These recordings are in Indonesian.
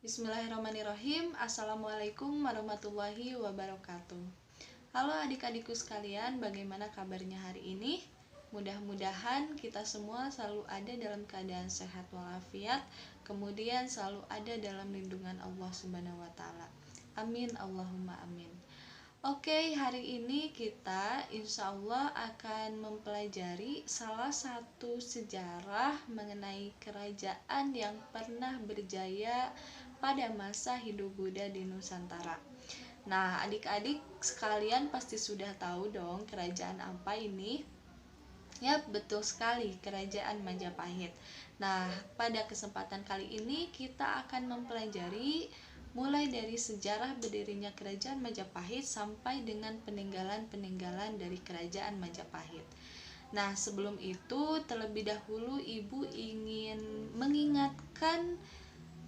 Bismillahirrahmanirrahim. Assalamualaikum warahmatullahi wabarakatuh. Halo adik-adikku sekalian, bagaimana kabarnya hari ini? Mudah-mudahan kita semua selalu ada dalam keadaan sehat walafiat, kemudian selalu ada dalam lindungan Allah Subhanahu wa taala. Amin Allahumma amin. Oke, hari ini kita insya Allah akan mempelajari salah satu sejarah mengenai kerajaan yang pernah berjaya pada masa hidup Buddha di Nusantara. Nah, adik-adik sekalian pasti sudah tahu dong kerajaan apa ini? Ya, betul sekali, kerajaan Majapahit. Nah, pada kesempatan kali ini kita akan mempelajari mulai dari sejarah berdirinya kerajaan Majapahit sampai dengan peninggalan-peninggalan dari kerajaan Majapahit. Nah, sebelum itu terlebih dahulu Ibu ingin mengingatkan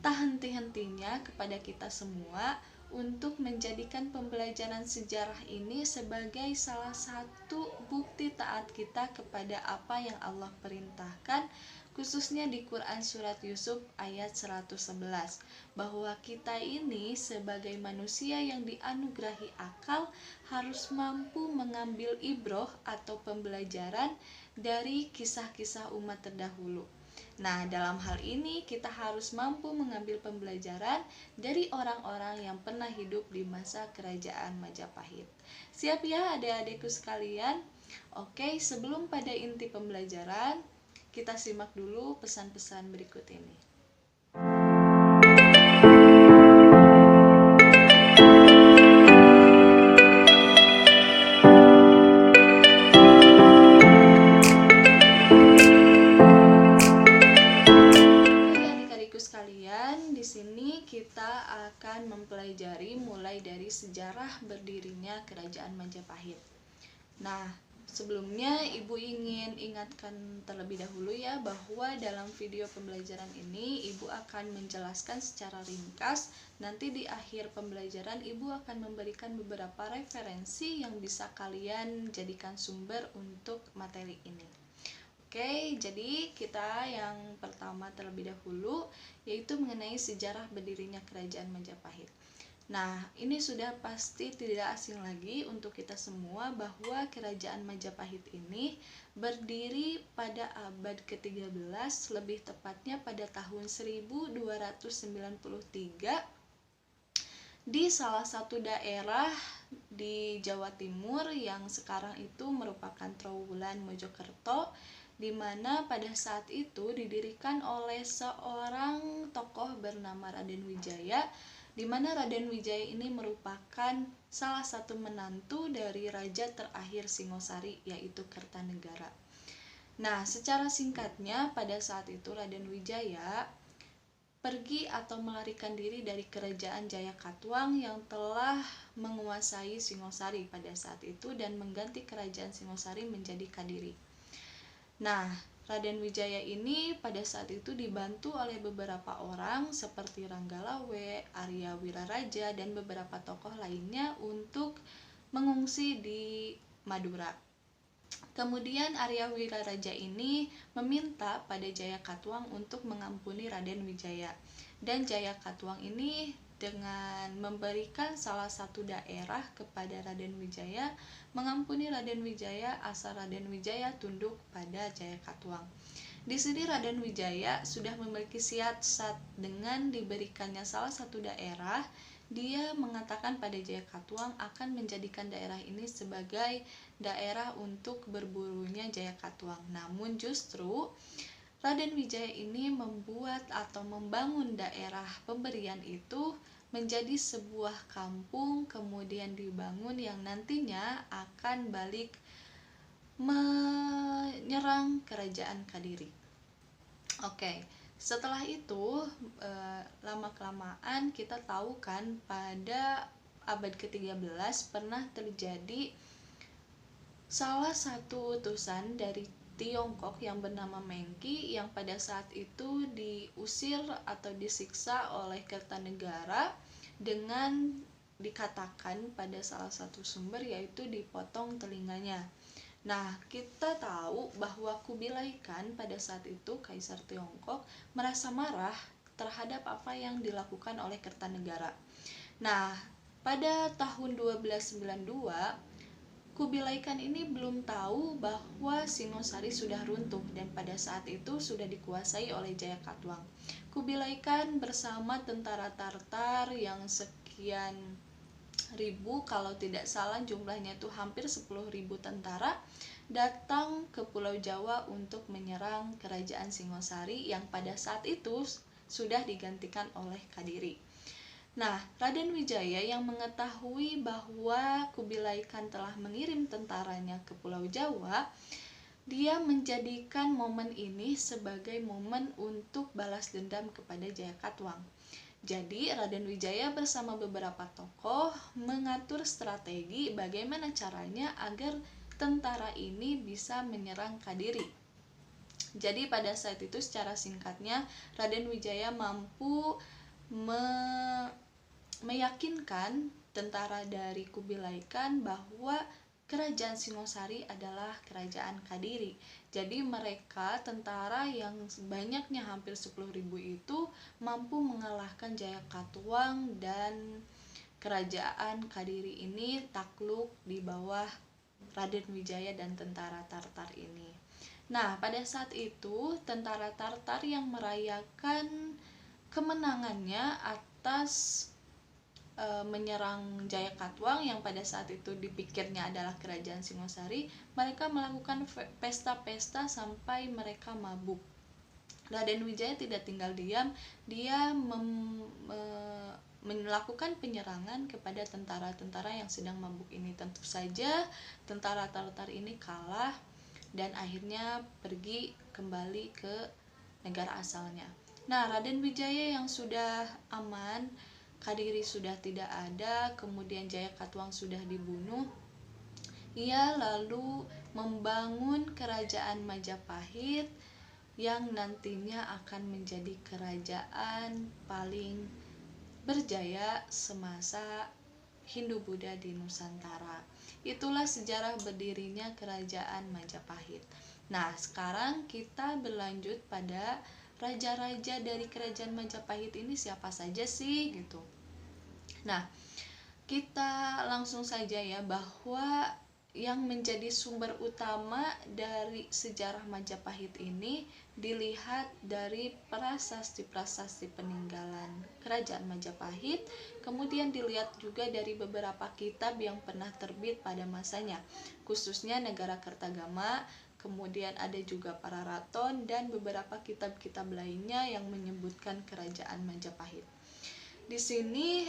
tak henti-hentinya kepada kita semua untuk menjadikan pembelajaran sejarah ini sebagai salah satu bukti taat kita kepada apa yang Allah perintahkan, khususnya di Quran Surat Yusuf ayat 111, bahwa kita ini sebagai manusia yang dianugerahi akal harus mampu mengambil ibroh atau pembelajaran dari kisah-kisah umat terdahulu. Nah, dalam hal ini kita harus mampu mengambil pembelajaran dari orang-orang yang pernah hidup di masa kerajaan Majapahit. Siap ya adik-adikku sekalian? Oke, sebelum pada inti pembelajaran, kita simak dulu pesan-pesan berikut ini. Di sini kita akan mempelajari mulai dari sejarah berdirinya kerajaan Majapahit. Nah, sebelumnya Ibu ingin ingatkan terlebih dahulu ya bahwa dalam video pembelajaran ini Ibu akan menjelaskan secara ringkas. Nanti di akhir pembelajaran Ibu akan memberikan beberapa referensi yang bisa kalian jadikan sumber untuk materi ini. Oke, jadi kita yang pertama terlebih dahulu yaitu mengenai sejarah berdirinya kerajaan Majapahit. Nah, ini sudah pasti tidak asing lagi untuk kita semua bahwa kerajaan Majapahit ini berdiri pada abad ke-13, lebih tepatnya pada tahun 1293 di salah satu daerah di Jawa Timur yang sekarang itu merupakan Trowulan Mojokerto, di mana pada saat itu didirikan oleh seorang tokoh bernama Raden Wijaya, di mana Raden Wijaya ini merupakan salah satu menantu dari raja terakhir Singosari, yaitu Kertanegara. Nah, secara singkatnya pada saat itu Raden Wijaya pergi atau melarikan diri dari kerajaan Jayakatwang yang telah menguasai Singosari pada saat itu dan mengganti kerajaan Singosari menjadi Kadiri. Nah, Raden Wijaya ini pada saat itu dibantu oleh beberapa orang seperti Ranggalawe, Arya Wiraraja, dan beberapa tokoh lainnya untuk mengungsi di Madura. Kemudian Arya Wiraraja ini meminta pada Jayakatwang untuk mengampuni Raden Wijaya. Dan Jayakatwang ini dengan memberikan salah satu daerah kepada Raden Wijaya, mengampuni Raden Wijaya asal Raden Wijaya tunduk pada Jayakatwang. Di sini Raden Wijaya sudah memiliki siasat dengan diberikannya salah satu daerah. Dia mengatakan pada Jayakatwang akan menjadikan daerah ini sebagai daerah untuk berburunya Jayakatwang. Namun justru Raden Wijaya ini membuat atau membangun daerah pemberian itu menjadi sebuah kampung, kemudian dibangun yang nantinya akan balik menyerang kerajaan Kadiri. Oke, setelah itu lama-kelamaan kita tahu kan pada abad ke-13 pernah terjadi salah satu utusan dari Tiongkok yang bernama Mengki yang pada saat itu diusir atau disiksa oleh Kertanegara dengan dikatakan pada salah satu sumber yaitu dipotong telinganya. Nah, kita tahu bahwa Kubilai Khan pada saat itu Kaisar Tiongkok merasa marah terhadap apa yang dilakukan oleh Kertanegara. Nah, pada tahun 1292 Kubilai Khan ini belum tahu bahwa Singosari sudah runtuh dan pada saat itu sudah dikuasai oleh Jayakatwang. Kubilai Khan bersama tentara Tartar yang sekian ribu, kalau tidak salah jumlahnya itu hampir 10.000 tentara, datang ke Pulau Jawa untuk menyerang kerajaan Singosari yang pada saat itu sudah digantikan oleh Kadiri. Nah, Raden Wijaya yang mengetahui bahwa Kubilai Khan telah mengirim tentaranya ke Pulau Jawa, dia menjadikan momen ini sebagai momen untuk balas dendam kepada Jayakatwang. Jadi, Raden Wijaya bersama beberapa tokoh mengatur strategi bagaimana caranya agar tentara ini bisa menyerang Kadiri. Jadi, pada saat itu secara singkatnya, Raden Wijaya mampu meyakinkan tentara dari Kubilai Khan bahwa kerajaan Singosari adalah kerajaan Kadiri. Jadi mereka tentara yang banyaknya hampir 10.000 itu mampu mengalahkan Jayakatwang dan kerajaan Kadiri ini takluk di bawah Raden Wijaya dan tentara Tartar ini. Nah, pada saat itu tentara Tartar yang merayakan kemenangannya atas menyerang Jayakatwang yang pada saat itu dipikirnya adalah kerajaan Singosari, mereka melakukan pesta-pesta sampai mereka mabuk. Raden Wijaya tidak tinggal diam, dia melakukan penyerangan kepada tentara-tentara yang sedang mabuk ini. Tentu saja tentara Tartar ini kalah dan akhirnya pergi kembali ke negara asalnya. Nah, Raden Wijaya yang sudah aman, Kadiri sudah tidak ada, kemudian Jayakatwang sudah dibunuh. Ia lalu membangun kerajaan Majapahit yang nantinya akan menjadi kerajaan paling berjaya semasa Hindu-Buddha di Nusantara. Itulah sejarah berdirinya kerajaan Majapahit. Nah, sekarang kita berlanjut pada raja-raja dari kerajaan Majapahit ini siapa saja sih gitu. Nah, kita langsung saja ya bahwa yang menjadi sumber utama dari sejarah Majapahit ini dilihat dari prasasti-prasasti peninggalan kerajaan Majapahit, kemudian dilihat juga dari beberapa kitab yang pernah terbit pada masanya, khususnya Negara Kertagama, kemudian ada juga Pararaton dan beberapa kitab-kitab lainnya yang menyebutkan kerajaan Majapahit. Di sini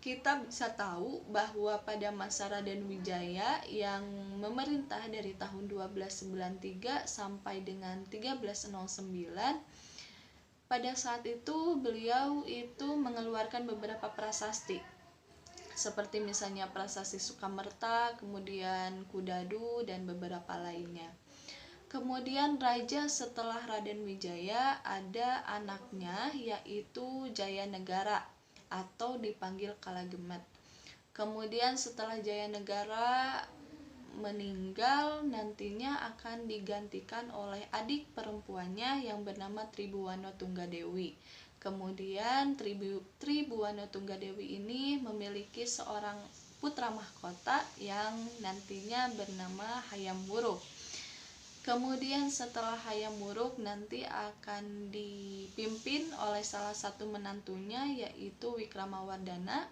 kita bisa tahu bahwa pada masa Raden Wijaya yang memerintah dari tahun 1293 sampai dengan 1309, pada saat itu beliau itu mengeluarkan beberapa prasasti seperti misalnya prasasti Sukamerta, kemudian Kudadu dan beberapa lainnya. Kemudian raja setelah Raden Wijaya ada anaknya yaitu Jayanegara atau dipanggil Kalagemet. Kemudian setelah Jayanegara meninggal, nantinya akan digantikan oleh adik perempuannya yang bernama Tribhuwana Tunggadewi. Kemudian Tribhuwana Tunggadewi ini memiliki seorang putra mahkota yang nantinya bernama Hayam Wuruk. Kemudian setelah Hayam Wuruk nanti akan dipimpin oleh salah satu menantunya yaitu Wikramawardhana,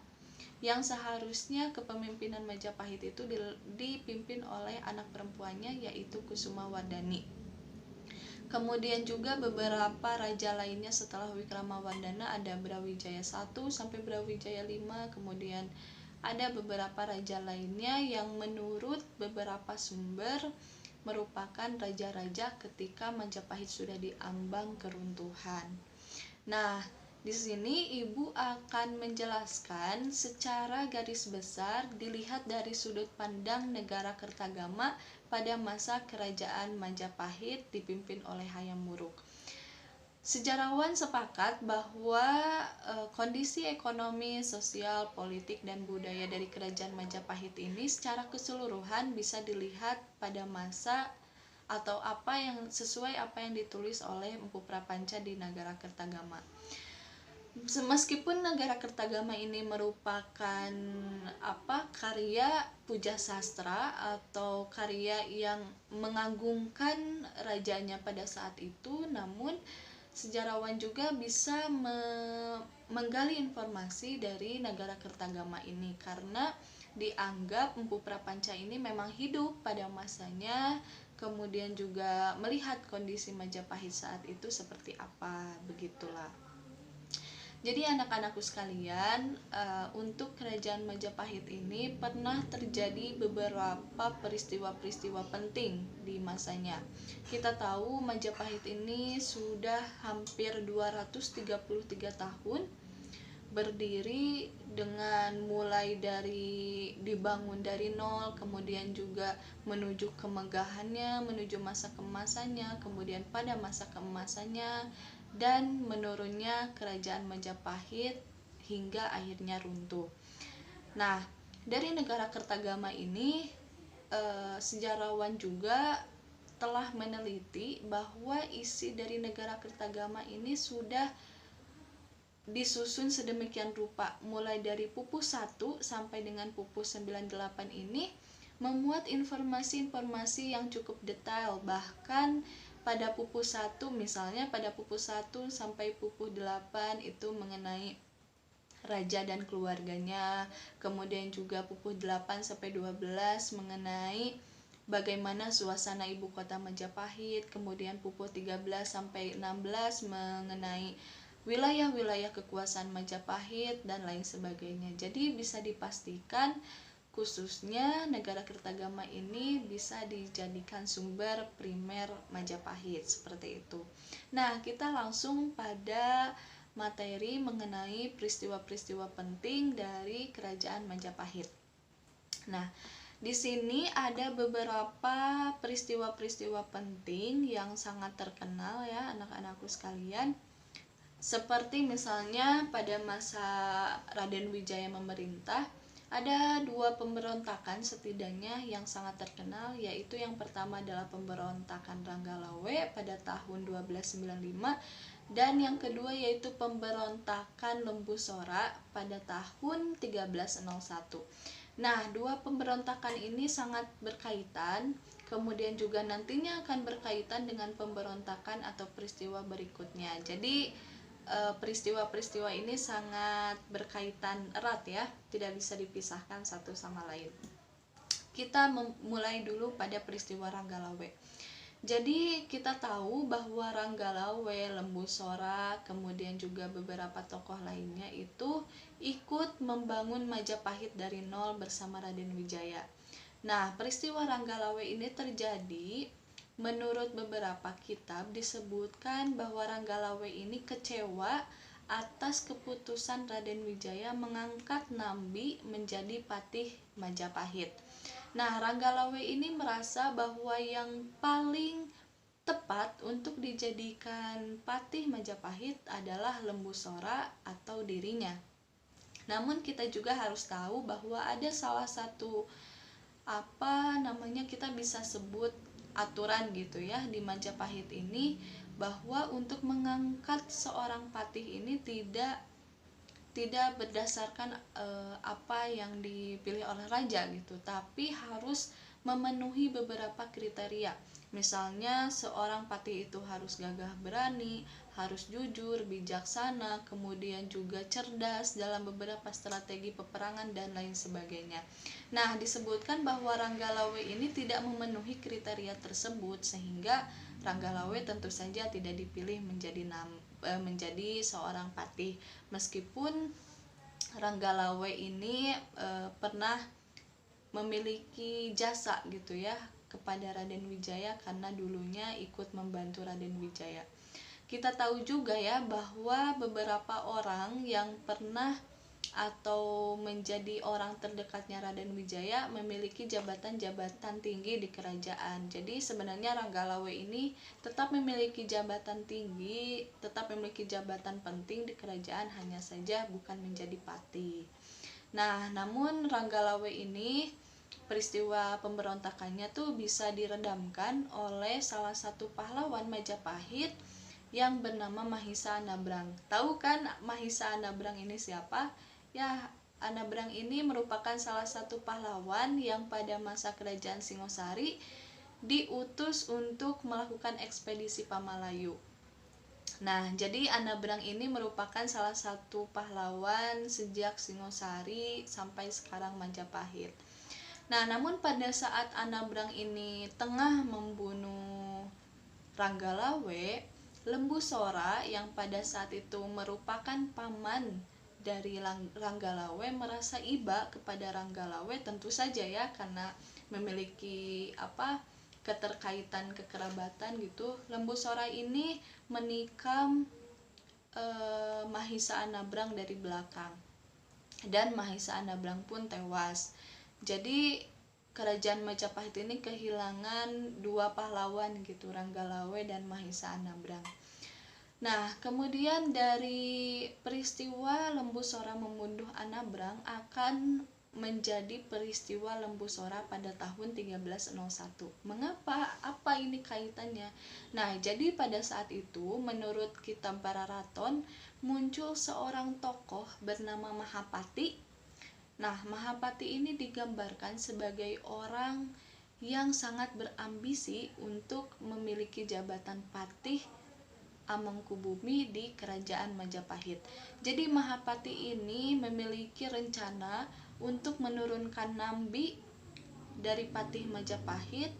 yang seharusnya kepemimpinan Majapahit itu dipimpin oleh anak perempuannya yaitu Kusumawardhani. Kemudian juga beberapa raja lainnya setelah Wikramawardhana ada Brawijaya 1 sampai Brawijaya 5, kemudian ada beberapa raja lainnya yang menurut beberapa sumber merupakan raja-raja ketika Majapahit sudah diambang keruntuhan. Nah, di sini Ibu akan menjelaskan secara garis besar dilihat dari sudut pandang negara Kertagama pada masa kerajaan Majapahit dipimpin oleh Hayam Wuruk. Sejarawan sepakat bahwa kondisi ekonomi, sosial, politik, dan budaya dari kerajaan Majapahit ini secara keseluruhan bisa dilihat pada masa atau apa yang sesuai apa yang ditulis oleh Empu Prapanca di Nagara Kertagama. Meskipun Negara Kertagama ini merupakan karya puja sastra atau karya yang mengagungkan rajanya pada saat itu, namun sejarawan juga bisa menggali informasi dari Negara Kertagama ini karena dianggap Empu Prapanca ini memang hidup pada masanya, kemudian juga melihat kondisi Majapahit saat itu seperti apa, begitulah. Jadi anak-anakku sekalian, untuk kerajaan Majapahit ini pernah terjadi beberapa peristiwa-peristiwa penting di masanya. Kita tahu Majapahit ini sudah hampir 233 tahun berdiri, dengan mulai dari dibangun dari nol, kemudian juga menuju kemegahannya, menuju masa keemasannya, kemudian pada masa keemasannya, dan menurunnya kerajaan Majapahit hingga akhirnya runtuh. Nah, dari Negara Kertagama ini sejarawan juga telah meneliti bahwa isi dari Negara Kertagama ini sudah disusun sedemikian rupa, mulai dari pupus 1 sampai dengan pupus 98 ini memuat informasi-informasi yang cukup detail. Bahkan pada pupus 1, misalnya pada pupus 1 sampai pupus 8 itu mengenai raja dan keluarganya, kemudian juga pupus 8 sampai 12 mengenai bagaimana suasana ibu kota Majapahit, kemudian pupus 13 sampai 16 mengenai wilayah-wilayah kekuasaan Majapahit dan lain sebagainya. Jadi bisa dipastikan khususnya Negara Kertagama ini bisa dijadikan sumber primer Majapahit, seperti itu. Nah, kita langsung pada materi mengenai peristiwa-peristiwa penting dari kerajaan Majapahit. Nah, di sini ada beberapa peristiwa-peristiwa penting yang sangat terkenal ya anak-anakku sekalian. Seperti misalnya pada masa Raden Wijaya memerintah, ada 2 pemberontakan setidaknya yang sangat terkenal, yaitu yang pertama adalah pemberontakan Ranggalawe pada tahun 1295 dan yang kedua yaitu pemberontakan Lembu Sora pada tahun 1301. Nah, 2 pemberontakan ini sangat berkaitan, kemudian juga nantinya akan berkaitan dengan pemberontakan atau peristiwa berikutnya. Jadi peristiwa-peristiwa ini sangat berkaitan erat ya, tidak bisa dipisahkan satu sama lain. Kita mulai dulu pada peristiwa Ranggalawe. Jadi kita tahu bahwa Ranggalawe, Lembu Sora, kemudian juga beberapa tokoh lainnya itu ikut membangun Majapahit dari nol bersama Raden Wijaya. Nah, peristiwa Ranggalawe ini terjadi, menurut beberapa kitab disebutkan bahwa Ranggalawe ini kecewa atas keputusan Raden Wijaya mengangkat Nambi menjadi patih Majapahit. Nah, Ranggalawe ini merasa bahwa yang paling tepat untuk dijadikan patih Majapahit adalah Lembu Sora atau dirinya. Namun kita juga harus tahu bahwa ada salah satu kita bisa sebut aturan gitu ya di Majapahit ini, bahwa untuk mengangkat seorang patih ini tidak berdasarkan apa yang dipilih oleh raja gitu, tapi harus memenuhi beberapa kriteria. Misalnya seorang patih itu harus gagah berani, harus jujur, bijaksana, kemudian juga cerdas dalam beberapa strategi peperangan dan lain sebagainya. Nah, disebutkan bahwa Ranggalawe ini tidak memenuhi kriteria tersebut, sehingga Ranggalawe tentu saja tidak dipilih menjadi seorang patih, meskipun Ranggalawe ini pernah memiliki jasa gitu ya kepada Raden Wijaya karena dulunya ikut membantu Raden Wijaya. Kita tahu juga ya bahwa beberapa orang yang pernah atau menjadi orang terdekatnya Raden Wijaya memiliki jabatan-jabatan tinggi di kerajaan. Jadi sebenarnya Ranggalawe ini tetap memiliki jabatan tinggi, tetap memiliki jabatan penting di kerajaan, hanya saja bukan menjadi patih. Nah, namun Ranggalawe ini peristiwa pemberontakannya tuh bisa diredamkan oleh salah satu pahlawan Majapahit, yang bernama Mahisa Anabrang. Tahu kan Mahisa Anabrang ini siapa? Ya, Anabrang ini merupakan salah satu pahlawan yang pada masa kerajaan Singosari diutus untuk melakukan ekspedisi Pamalayu. Nah, jadi Anabrang ini merupakan salah satu pahlawan sejak Singosari sampai sekarang Majapahit. Nah, namun pada saat Anabrang ini tengah membunuh Ranggalawe, Lembu Sora yang pada saat itu merupakan paman dari Ranggalawe merasa iba kepada Ranggalawe, tentu saja ya, karena memiliki keterkaitan kekerabatan gitu. Lembu Sora ini menikam Mahisa Anabrang dari belakang, dan Mahisa Anabrang pun tewas. Jadi kerajaan Majapahit ini kehilangan dua pahlawan gitu, Ranggalawe dan Mahisa Anabrang. Nah, kemudian dari peristiwa Lembu Sora membunuh Anabrang akan menjadi peristiwa Lembu Sora pada tahun 1301. Mengapa? Apa ini kaitannya? Nah, jadi pada saat itu menurut Kitab Pararaton muncul seorang tokoh bernama Mahapati. Nah, Mahapati ini digambarkan sebagai orang yang sangat berambisi untuk memiliki jabatan patih Amangkubumi di kerajaan Majapahit. Jadi Mahapati ini memiliki rencana untuk menurunkan Nambi dari patih Majapahit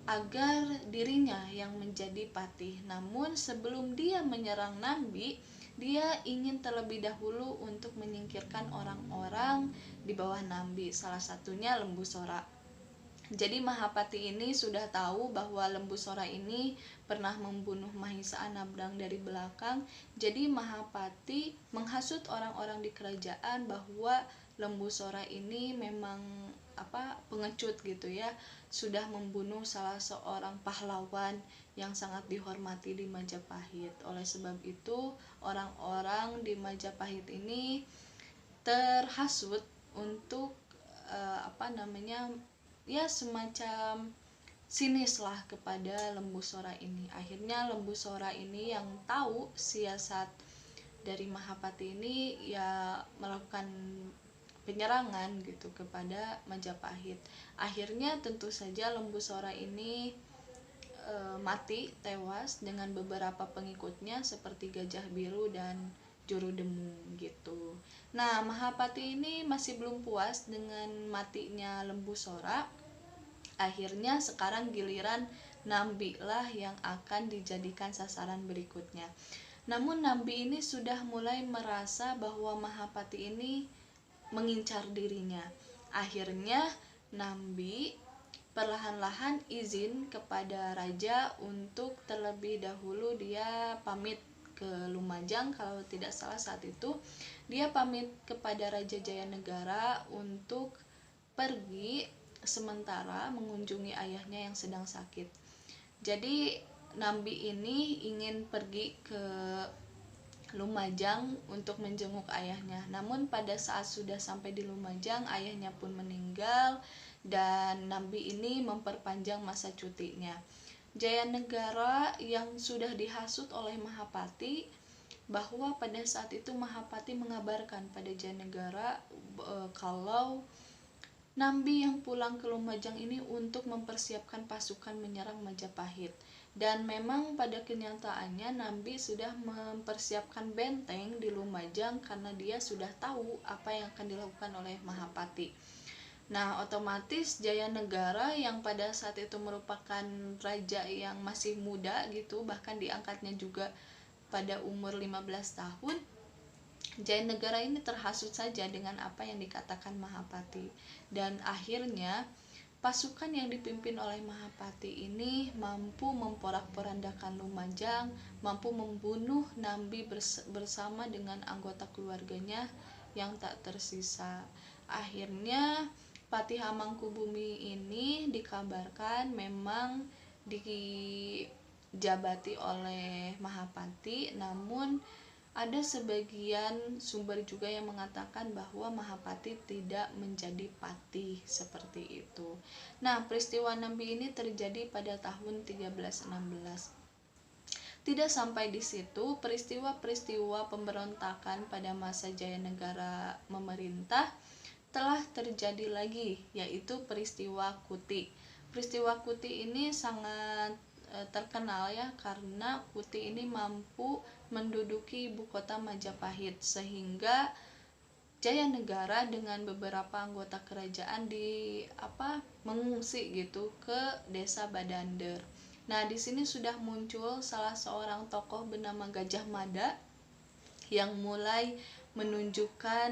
agar dirinya yang menjadi patih. Namun sebelum dia menyerang Nambi, dia ingin terlebih dahulu untuk menyingkirkan orang-orang di bawah Nambi, salah satunya Lembu Sora. Jadi Mahapati ini sudah tahu bahwa Lembu Sora ini pernah membunuh Mahisa Anabrang dari belakang. Jadi Mahapati menghasut orang-orang di kerajaan bahwa Lembu Sora ini memang pengecut gitu ya, sudah membunuh salah seorang pahlawan yang sangat dihormati di Majapahit. Oleh sebab itu orang-orang di Majapahit ini terhasut untuk ya semacam sinis lah kepada Lembu Sora ini. Akhirnya Lembu Sora ini yang tahu siasat dari Mahapati ini ya melakukan penyerangan gitu kepada Majapahit. Akhirnya tentu saja Lembu Sora ini mati, tewas dengan beberapa pengikutnya seperti Gajah Biru dan Juru Demu gitu. Nah, Mahapati ini masih belum puas dengan matinya Lembu Sora. Akhirnya sekarang giliran Nambi lah yang akan dijadikan sasaran berikutnya. Namun Nambi ini sudah mulai merasa bahwa Mahapati ini mengincar dirinya. Akhirnya Nambi perlahan-lahan izin kepada raja untuk terlebih dahulu dia pamit ke Lumajang. Kalau tidak salah saat itu dia pamit kepada Raja Jayanegara untuk pergi sementara mengunjungi ayahnya yang sedang sakit. Jadi Nambi ini ingin pergi ke Lumajang untuk menjenguk ayahnya. Namun pada saat sudah sampai di Lumajang, ayahnya pun meninggal dan Nambi ini memperpanjang masa cutinya. Jayanegara yang sudah dihasut oleh Mahapati, bahwa pada saat itu Mahapati mengabarkan pada Jayanegara kalau Nambi yang pulang ke Lumajang ini untuk mempersiapkan pasukan menyerang Majapahit. Dan memang pada kenyataannya Nambi sudah mempersiapkan benteng di Lumajang karena dia sudah tahu apa yang akan dilakukan oleh Mahapati. Nah, otomatis Jayanegara yang pada saat itu merupakan raja yang masih muda gitu, bahkan diangkatnya juga pada umur 15 tahun, Jayanegara ini terhasut saja dengan apa yang dikatakan Mahapati. Dan akhirnya pasukan yang dipimpin oleh Mahapati ini mampu memporak-porandakan Lumajang, mampu membunuh Nambi bersama dengan anggota keluarganya yang tak tersisa. Akhirnya Patih Amangkubumi ini dikabarkan memang dijabati oleh Mahapati, namun ada sebagian sumber juga yang mengatakan bahwa Mahapati tidak menjadi patih seperti itu. Nah, peristiwa Nambi ini terjadi pada tahun 1316. Tidak sampai di situ, peristiwa-peristiwa pemberontakan pada masa Jaya Negara memerintah telah terjadi lagi, yaitu peristiwa Kuti. Peristiwa Kuti ini sangat terkenal ya, karena Kuti ini mampu menduduki ibu kota Majapahit, sehingga Jaya Negara dengan beberapa anggota kerajaan mengungsi gitu ke desa Badander. Nah, di sini sudah muncul salah seorang tokoh bernama Gajah Mada yang mulai menunjukkan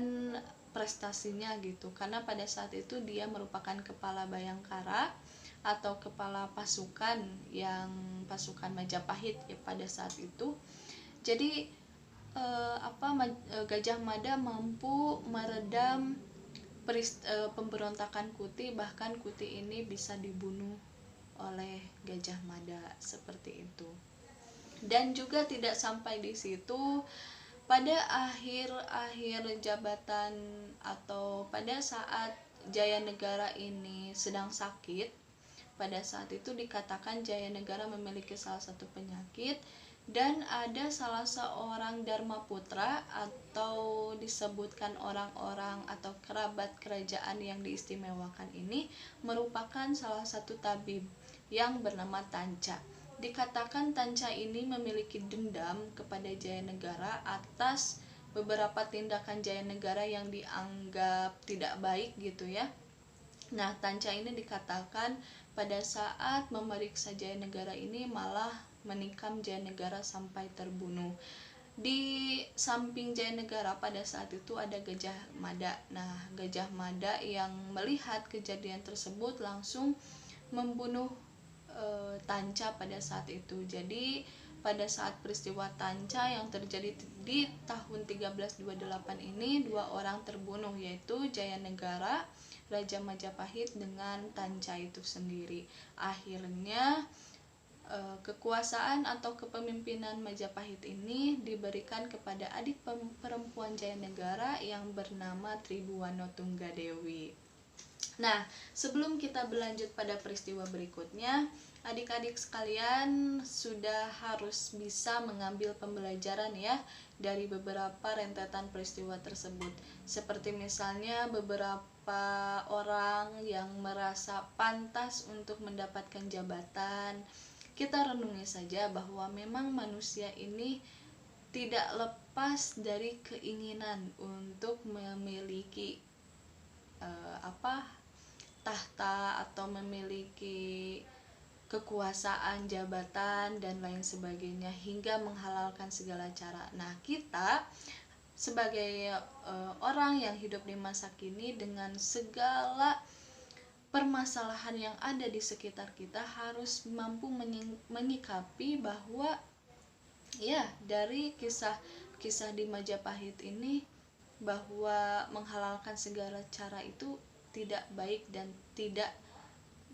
prestasinya gitu, karena pada saat itu dia merupakan kepala Bayangkara atau kepala pasukan pasukan Majapahit ya pada saat itu. Jadi Gajah Mada mampu meredam pemberontakan Kuti, bahkan Kuti ini bisa dibunuh oleh Gajah Mada seperti itu. Dan juga tidak sampai di situ, pada akhir jabatan atau pada saat Jaya Negara ini sedang sakit, pada saat itu dikatakan Jaya Negara memiliki salah satu penyakit, dan ada salah seorang Dharma Putra atau disebutkan orang-orang atau kerabat kerajaan yang diistimewakan ini merupakan salah satu tabib yang bernama Tanca. Dikatakan Tanca ini memiliki dendam kepada Jaya Negara atas beberapa tindakan Jaya Negara yang dianggap tidak baik gitu ya. Nah, Tanca ini dikatakan pada saat memeriksa Jaya Negara ini malah menikam Jaya Negara sampai terbunuh. Di samping Jaya Negara pada saat itu ada Gajah Mada. Nah, Gajah Mada yang melihat kejadian tersebut langsung membunuh Tanca pada saat itu. Jadi pada saat peristiwa Tanca yang terjadi di tahun 1328 ini, 2 orang terbunuh, yaitu Jaya Negara Raja Majapahit dengan Tanca itu sendiri. Akhirnya kekuasaan atau kepemimpinan Majapahit ini diberikan kepada adik perempuan Jaya Negara yang bernama Tribuana Tunggadewi. Nah, sebelum kita berlanjut pada peristiwa berikutnya, adik-adik sekalian sudah harus bisa mengambil pembelajaran ya dari beberapa rentetan peristiwa tersebut. Seperti misalnya beberapa orang yang merasa pantas untuk mendapatkan jabatan. Kita renungi saja bahwa memang manusia ini tidak lepas dari keinginan untuk memiliki tahta atau memiliki kekuasaan, jabatan, dan lain sebagainya, hingga menghalalkan segala cara. Nah, kita sebagai orang yang hidup di masa kini dengan segala permasalahan yang ada di sekitar kita harus mampu menyikapi bahwa ya, dari kisah di Majapahit ini, bahwa menghalalkan segala cara itu tidak baik dan tidak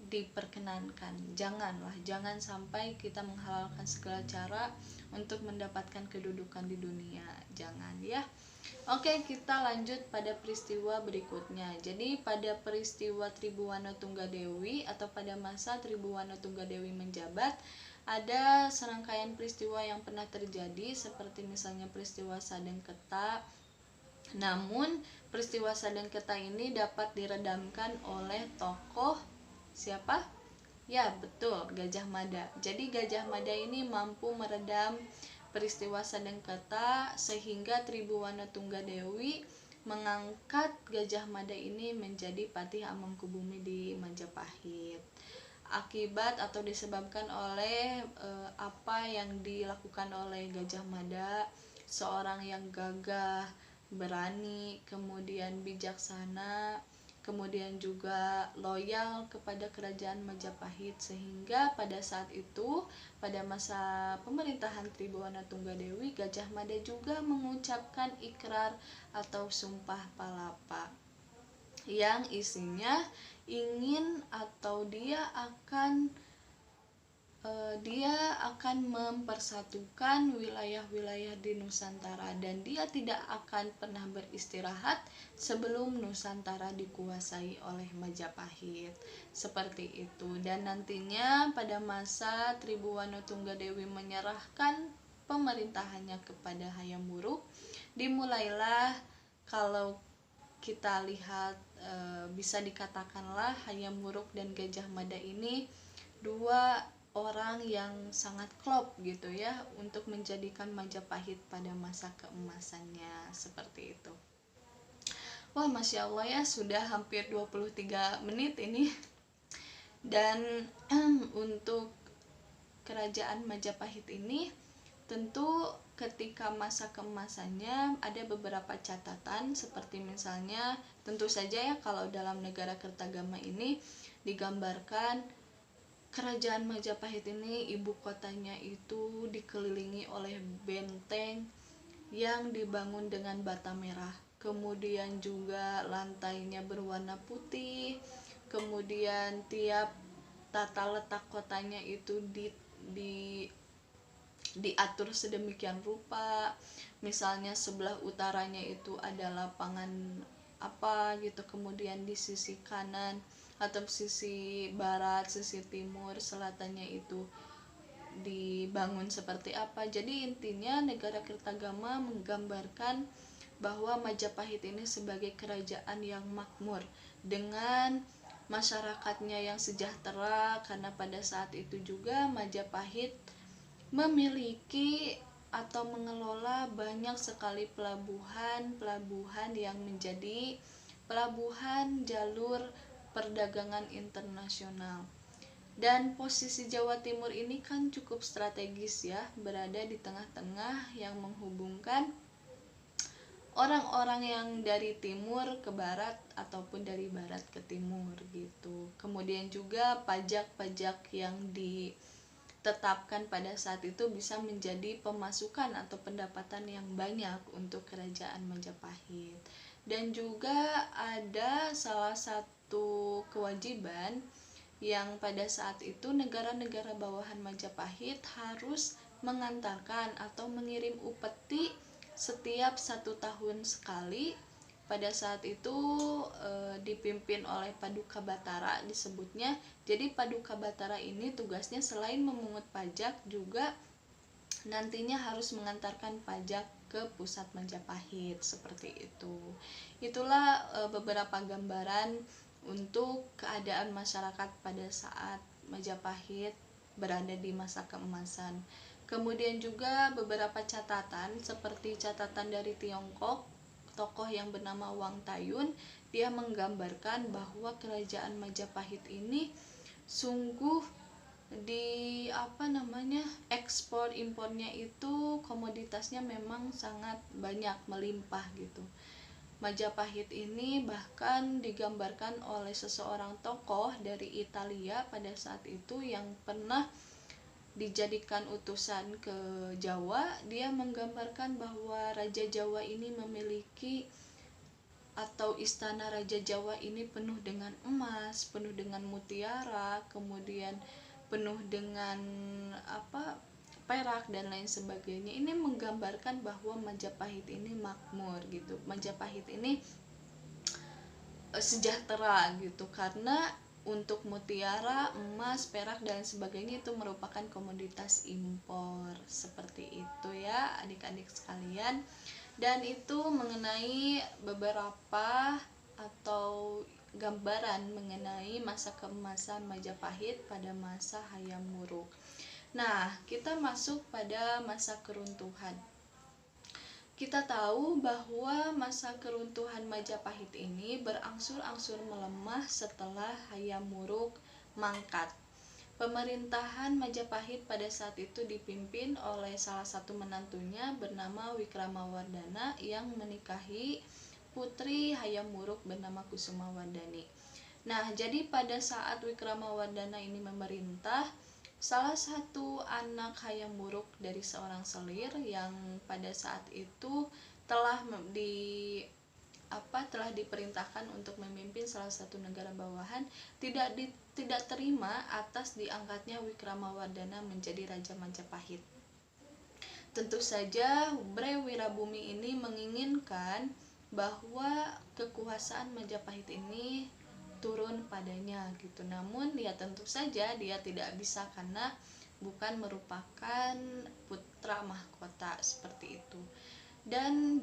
diperkenankan. Jangan sampai kita menghalalkan segala cara untuk mendapatkan kedudukan di dunia. Jangan ya. Oke, kita lanjut pada peristiwa berikutnya. Jadi pada peristiwa Tribuana Tunggadewi atau pada masa Tribuana Tunggadewi menjabat, ada serangkaian peristiwa yang pernah terjadi, seperti misalnya peristiwa Sadengketa. Namun peristiwa Sadengketa ini dapat diredamkan oleh tokoh siapa? Ya, betul, Gajah Mada. Jadi Gajah Mada ini mampu meredam peristiwa Sadengketa sehingga Tribuana Tunggadewi mengangkat Gajah Mada ini menjadi Patih Amangkubumi di Majapahit. Akibat atau disebabkan oleh apa yang dilakukan oleh Gajah Mada, seorang yang gagah, berani, kemudian bijaksana, kemudian juga loyal kepada kerajaan Majapahit, sehingga pada saat itu pada masa pemerintahan Tribuana Tunggadewi, Gajah Mada juga mengucapkan ikrar atau sumpah palapa yang isinya ingin atau dia akan dia akan mempersatukan wilayah-wilayah di Nusantara dan dia tidak akan pernah beristirahat sebelum Nusantara dikuasai oleh Majapahit. Seperti itu. Dan nantinya pada masa Tribhuwana Tunggadewi menyerahkan pemerintahannya kepada Hayam Wuruk, dimulailah, kalau kita lihat bisa dikatakanlah Hayam Wuruk dan Gajah Mada ini dua orang yang sangat klop gitu ya untuk menjadikan Majapahit pada masa keemasannya, seperti itu. Wah, Masya Allah ya, sudah hampir 23 menit ini. Dan untuk kerajaan Majapahit ini tentu ketika masa keemasannya ada beberapa catatan, seperti misalnya tentu saja ya, kalau dalam negara Kertagama ini digambarkan kerajaan Majapahit ini ibu kotanya itu dikelilingi oleh benteng yang dibangun dengan bata merah, kemudian juga lantainya berwarna putih, kemudian tiap tata letak kotanya itu diatur sedemikian rupa. Misalnya sebelah utaranya itu ada lapangan apa gitu, kemudian di sisi kanan atau sisi barat, sisi timur, selatannya itu dibangun seperti apa. Jadi intinya negara Kertagama menggambarkan bahwa Majapahit ini sebagai kerajaan yang makmur dengan masyarakatnya yang sejahtera, karena pada saat itu juga Majapahit memiliki atau mengelola banyak sekali pelabuhan yang menjadi pelabuhan jalur perdagangan internasional. Dan posisi Jawa Timur ini kan cukup strategis ya, berada di tengah-tengah yang menghubungkan orang-orang yang dari timur ke barat ataupun dari barat ke timur gitu. Kemudian juga pajak-pajak yang ditetapkan pada saat itu bisa menjadi pemasukan atau pendapatan yang banyak untuk kerajaan Majapahit. Dan juga ada salah satu kewajiban yang pada saat itu negara-negara bawahan Majapahit harus mengantarkan atau mengirim upeti setiap 1 tahun sekali. Pada saat itu dipimpin oleh Paduka Batara disebutnya. Jadi Paduka Batara ini tugasnya selain memungut pajak juga nantinya harus mengantarkan pajak ke pusat Majapahit, seperti itu. Itulah beberapa gambaran untuk keadaan masyarakat pada saat Majapahit berada di masa keemasan. Kemudian juga beberapa catatan, seperti catatan dari Tiongkok, tokoh yang bernama Wang Tayun, dia menggambarkan bahwa kerajaan Majapahit ini sungguh ekspor impornya itu komoditasnya memang sangat banyak, melimpah gitu. Majapahit ini bahkan digambarkan oleh seseorang tokoh dari Italia pada saat itu yang pernah dijadikan utusan ke Jawa. Dia menggambarkan bahwa Raja Jawa ini memiliki, atau istana Raja Jawa ini penuh dengan emas, penuh dengan mutiara, kemudian penuh dengan perak dan lain sebagainya. Ini menggambarkan bahwa Majapahit ini makmur gitu. Majapahit ini sejahtera gitu, karena untuk mutiara, emas, perak dan sebagainya itu merupakan komoditas impor, seperti itu ya adik-adik sekalian. Dan itu mengenai beberapa atau gambaran mengenai masa keemasan Majapahit pada masa Hayam Wuruk. Nah, kita masuk pada masa keruntuhan. Kita tahu bahwa masa keruntuhan Majapahit ini berangsur-angsur melemah setelah Hayam Wuruk mangkat. Pemerintahan Majapahit pada saat itu dipimpin oleh salah satu menantunya bernama Wikramawardhana yang menikahi putri Hayam Wuruk bernama Kusumawardhani. Nah, jadi pada saat Wikramawardhana ini memerintah, salah satu anak Hayam Wuruk dari seorang selir yang pada saat itu telah telah diperintahkan untuk memimpin salah satu negara bawahan tidak terima atas diangkatnya Wikramawardhana menjadi Raja Majapahit. Tentu saja Bre Wirabumi ini menginginkan bahwa kekuasaan Majapahit ini turun padanya gitu. Namun ya tentu saja dia tidak bisa karena bukan merupakan putra mahkota seperti itu. Dan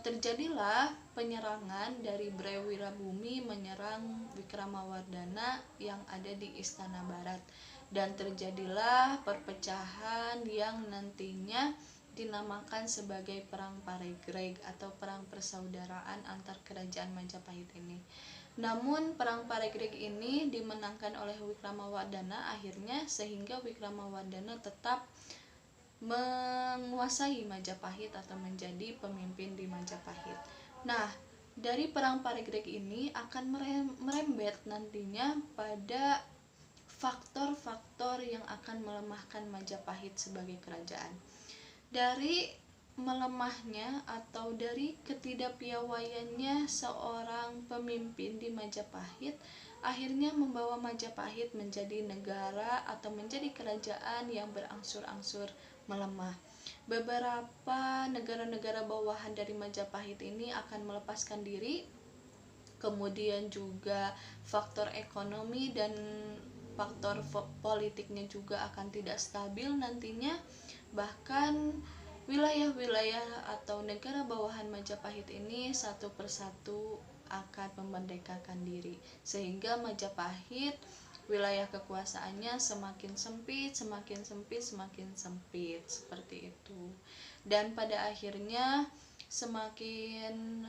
terjadilah penyerangan dari Bre Wirabumi menyerang Wikramawardhana yang ada di Istana Barat, dan terjadilah perpecahan yang nantinya dinamakan sebagai Perang Paregreg atau Perang Persaudaraan antar kerajaan Majapahit ini. Namun Perang Paregreg ini dimenangkan oleh Wikramawardhana akhirnya, sehingga Wikramawardhana tetap menguasai Majapahit atau menjadi pemimpin di Majapahit. Nah, dari Perang Paregreg ini akan merembet nantinya pada faktor-faktor yang akan melemahkan Majapahit sebagai kerajaan. Dari melemahnya atau dari ketidakpiawaiannya seorang pemimpin di Majapahit akhirnya membawa Majapahit menjadi negara atau menjadi kerajaan yang berangsur-angsur melemah. Beberapa negara-negara bawahan dari Majapahit ini akan melepaskan diri, kemudian juga faktor ekonomi dan faktor politiknya juga akan tidak stabil nantinya. Bahkan wilayah-wilayah atau negara bawahan Majapahit ini satu persatu akan memerdekakan diri, sehingga Majapahit wilayah kekuasaannya semakin sempit seperti itu. Dan pada akhirnya semakin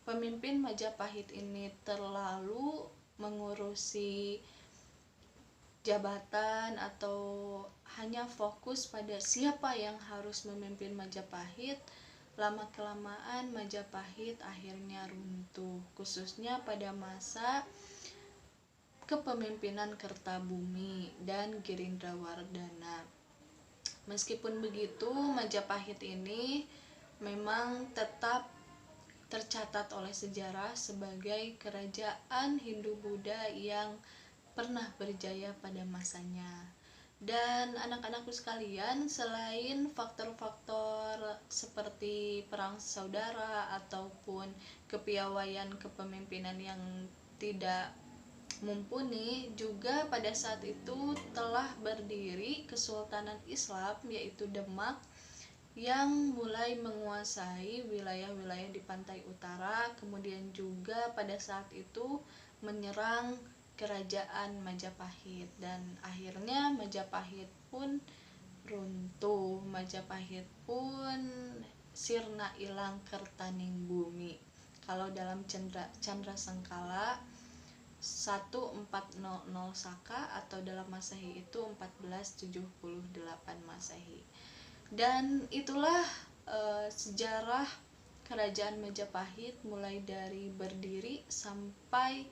pemimpin Majapahit ini terlalu mengurusi jabatan atau hanya fokus pada siapa yang harus memimpin Majapahit, lama-kelamaan Majapahit akhirnya runtuh, khususnya pada masa kepemimpinan Kertabumi dan Girindrawardhana. Meskipun begitu, Majapahit ini memang tetap tercatat oleh sejarah sebagai kerajaan Hindu-Buddha yang pernah berjaya pada masanya. Dan anak-anakku sekalian, selain faktor-faktor seperti perang saudara ataupun kepiawaian kepemimpinan yang tidak mumpuni, juga pada saat itu telah berdiri Kesultanan Islam yaitu Demak yang mulai menguasai wilayah-wilayah di pantai utara, kemudian juga pada saat itu menyerang kerajaan Majapahit, dan akhirnya Majapahit pun runtuh, Majapahit pun sirna ilang kertaning bumi. Kalau dalam Candra Sengkala 1400 Saka atau dalam Masehi itu 1478 Masehi. Dan itulah sejarah kerajaan Majapahit mulai dari berdiri sampai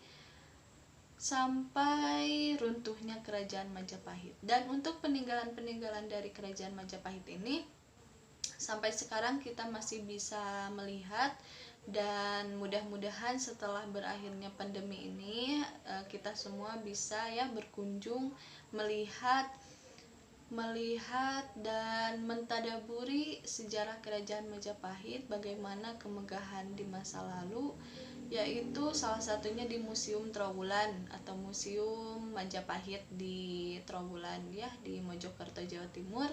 runtuhnya kerajaan Majapahit. Dan untuk peninggalan-peninggalan dari kerajaan Majapahit ini sampai sekarang kita masih bisa melihat, dan mudah-mudahan setelah berakhirnya pandemi ini kita semua bisa ya berkunjung, melihat dan mentadaburi sejarah kerajaan Majapahit, bagaimana kemegahan di masa lalu, yaitu salah satunya di Museum Trowulan atau Museum Majapahit di Trowulan ya, di Mojokerto, Jawa Timur.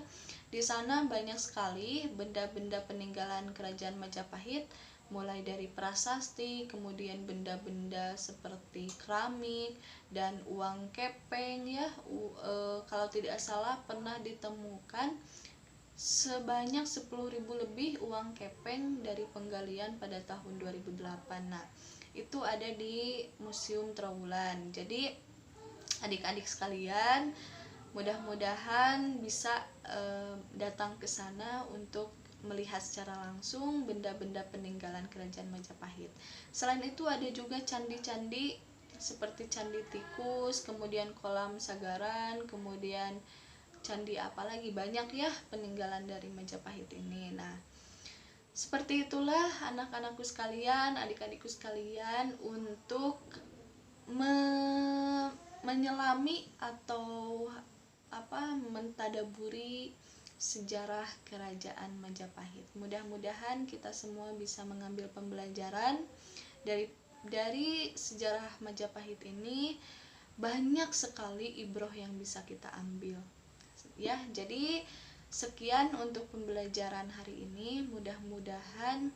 Di sana banyak sekali benda-benda peninggalan kerajaan Majapahit, mulai dari prasasti, kemudian benda-benda seperti keramik dan uang kepeng ya. Kalau tidak salah pernah ditemukan sebanyak 10.000 lebih uang kepeng dari penggalian pada tahun 2008. Nah, itu ada di Museum Trowulan. Jadi adik-adik sekalian, mudah-mudahan bisa datang ke sana untuk melihat secara langsung benda-benda peninggalan kerajaan Majapahit. Selain itu ada juga candi-candi seperti Candi Tikus, kemudian Kolam Sagaran, kemudian candi apalagi, banyak ya peninggalan dari Majapahit ini. Nah, Seperti itulah anak-anakku sekalian, adik-adikku sekalian, untuk menyelami atau mentadaburi sejarah kerajaan Majapahit. Mudah-mudahan kita semua bisa mengambil pembelajaran dari sejarah Majapahit ini. Banyak sekali ibroh yang bisa kita ambil. Ya, jadi sekian untuk pembelajaran hari ini. Mudah-mudahan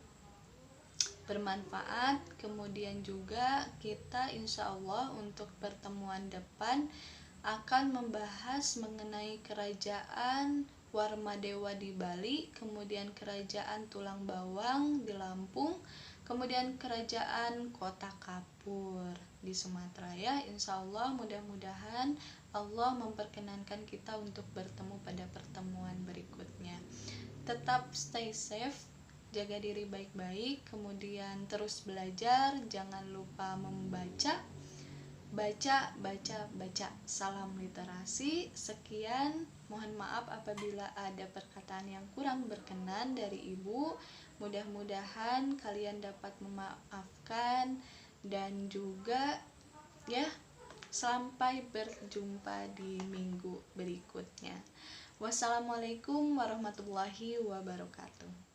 bermanfaat. Kemudian juga kita insya Allah untuk pertemuan depan akan membahas mengenai kerajaan Warmadewa di Bali, kemudian kerajaan Tulang Bawang di Lampung, kemudian kerajaan Kota Kapur di Sumatera. Ya, insya Allah mudah-mudahan Allah memperkenankan kita untuk bertemu pada pertemuan berikutnya. Tetap stay safe, jaga diri baik-baik, kemudian terus belajar, jangan lupa membaca, baca. Salam literasi. Sekian, mohon maaf apabila ada perkataan yang kurang berkenan dari Ibu. Mudah-mudahan kalian dapat memaafkan, dan juga ya, sampai berjumpa di minggu berikutnya. Wassalamualaikum warahmatullahi wabarakatuh.